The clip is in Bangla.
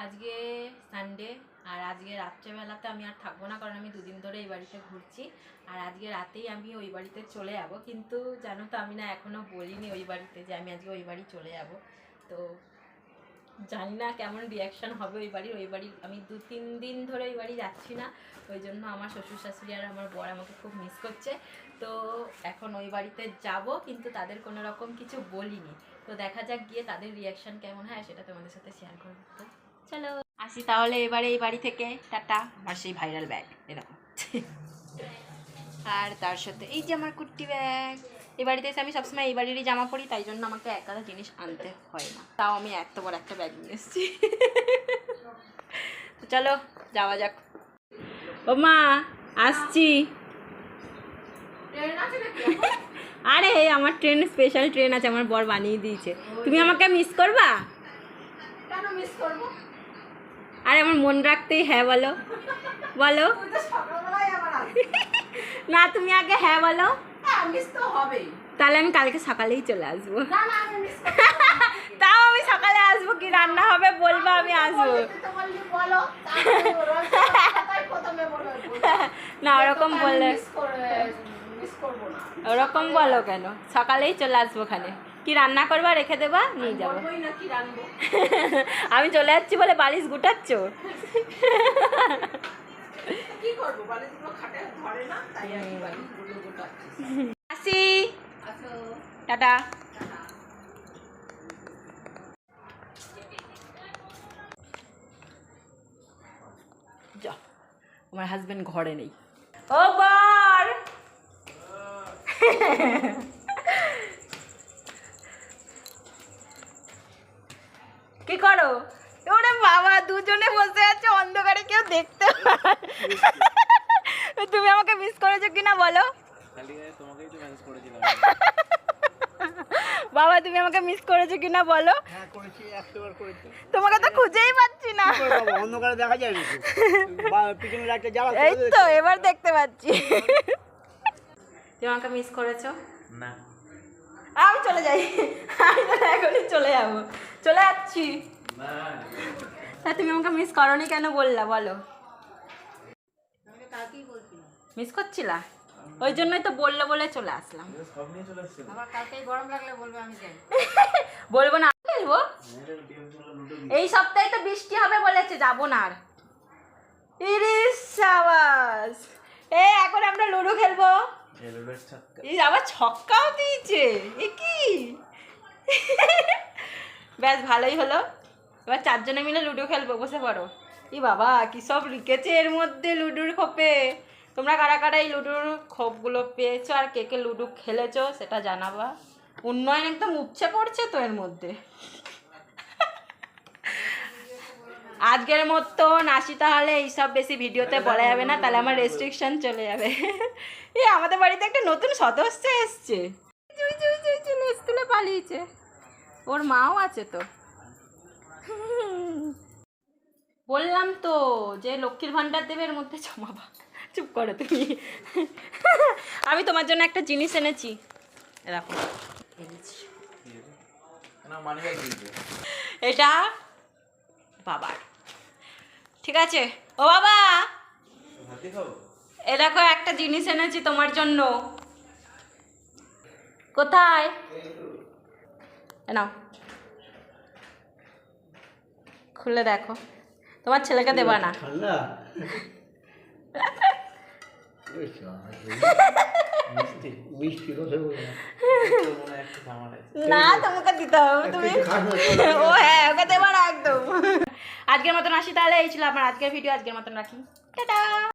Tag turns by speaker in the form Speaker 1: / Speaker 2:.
Speaker 1: আজকে সানডে আর আজকে রাত্রেবেলাতে আমি আর থাকবো না, কারণ আমি দুদিন ধরে এই বাড়িতে ঘুরছি। আর আজকে রাতেই আমি ওই বাড়িতে চলে যাব, কিন্তু জানো তো আমি না এখনও বলিনি ওই বাড়িতে যে আমি আজকে ওই বাড়ি চলে যাব। তো জানি না কেমন রিয়াকশান হবে ওই বাড়ির। আমি 2-3 দিন ধরে ওই বাড়ি যাচ্ছি না, ওই জন্য আমার শ্বশুর শাশুড়ি আর আমার বর আমাকে খুব মিস করছে। তো এখন ওই বাড়িতে যাব, কিন্তু তাদের কোনো রকম কিছু বলিনি। তো দেখা যাক গিয়ে তাদের রিয়াকশান কেমন হয় সেটা তোমাদের সাথে শেয়ার করবো। তো চলো আসি তাহলে এবারে এই বাড়ি থেকে। টাটা। আর সেই ভাইরাল ব্যাগ এরকম, আর তার সাথে এই যে আমার কুট্টি ব্যাগ। এই বাড়িতে এসে আমি সবসময় এই বাড়িরই জামা পরি, তাই জন্য আমাকে এক গাদা জিনিস আনতে হয় না। তাও আমি এত বড় একটা ব্যাগ নিয়ে এসেছি। তো চলো যাওয়া যাক। ও মা আসছি। আরে আমার ট্রেন, স্পেশাল ট্রেন আছে, আমার বর বানিয়ে দিয়েছে। তুমি আমাকে মিস করবা?
Speaker 2: কেন মিস করবো?
Speaker 1: আরে আমার মন রাখতেই হ্যাঁ বলো, বলো না, তুমি আগে হ্যাঁ বলো।
Speaker 2: মিস তো হবেই।
Speaker 1: তাহলে আমি কালকে সকালেই চলে আসবো।
Speaker 2: না না, আমি মিস করব।
Speaker 1: তাও আমি সকালে আসবো, কি রান্না হবে বলবো, আমি আসবো।
Speaker 2: বলো তাই প্রথমে বলো।
Speaker 1: না ওরকম বললে,
Speaker 2: মিস করব না।
Speaker 1: ওরকম বলো কেন? সকালেই চলে আসবো। ওখানে কি রান্না করবা রেখে দেবা, নিয়ে যাবো।
Speaker 2: বলবোই না কি রান্না।
Speaker 1: আমি চলে যাচ্ছি বলে বালিশ গুটাচ্ছ?
Speaker 2: কি করব, বালিশগুলো খাটে ধরে না, তাই আমি বালিশগুলো গোটাচ্ছি।
Speaker 1: আসি,
Speaker 2: আচ্ছা
Speaker 1: টাটা। যা, আমার হাজবেন্ড ঘরে নেই। ও বর, কি করো? ওরে বাবা, দুজনে বসে আছে অন্ধকারে, কেউ দেখতে পায়। তুমি আমাকে মিস করেছো কিনা বলো? বাবা তুমি আমাকে মিস করেছো কিনা বলো?
Speaker 3: হ্যাঁ করেছি, 100বার করেছি।
Speaker 1: তোমাকে তো খুঁজেই পাচ্ছি না।
Speaker 3: কি করব, অন্ধকারে দেখা যায় না। পিছনে লাইটটা জ্বালা।
Speaker 1: এই তো এবার দেখতে পাচ্ছি। তুমি আমাকে মিস করেছো?
Speaker 3: না।
Speaker 1: আমি চলে যাই, আমি তো এখনই চলে যাবো, চলে যাচ্ছি। তা তুমি আমাকে মিস করোনি কেন বললা বলো? মিস করছিলা, ওই জন্যই তো বললো বলে চলে আসলাম।
Speaker 2: আবার কালকে গরম লাগলে বলবে আমি যাই।
Speaker 1: বলবো না, খেলবো। এই সপ্তাহে তো বৃষ্টি হবে বলেছে, যাবো না আর। ইরিশ সাবাস, এই এখন আমরা লুডো খেলবো। এই আবার ছক্কাও দিয়েছে, এ কি? ব্যাস ভালোই হলো, এবার 4 জনে মিলে লুডো খেলবো, বসে পড়ো। ই বাবা কি সব লিখেছে এর মধ্যে লুডোর খোপে। তোমরা কারা কারা এই লুডোর খোপগুলো পেয়েছো আর কে কে লুডো খেলেছো সেটা জানাবা। উন্নয়ন একদম উপচে পড়ছে তো এর মধ্যে। আজকের মতন আসি তাহলে, এইসব বেশি ভিডিওতে বলা যাবে না, তাহলে আমার রেস্ট্রিকশন চলে যাবে। এই আমাদের বাড়িতে একটা নতুন সদস্য এসছে, চলে এসে পালিয়েছে। ওর মাও আছে তো। বললাম তো যে লক্ষ্মীর ভান্ডার দেবে, এর মধ্যে জমাবা। চুপ করো তুমি। আমি তোমার জন্য একটা জিনিস এনেছি, এরকম এনেছি। এটা বাবার, ঠিক আছে? ও বাবা, এ দেখো একটা জিনিস এনেছি তোমার জন্য। কোথায়? নাও, খুলে দেখো। তোমার ছেলেকে দেবা না? না তোমাকে দিতে হবে, তুমি ও হ্যাঁ ওকে দেবা না একদম। আজকের মতন আসি তাহলে, এই ছিল আমার আজকের ভিডিও, আজকের মতন রাখি, টাটা।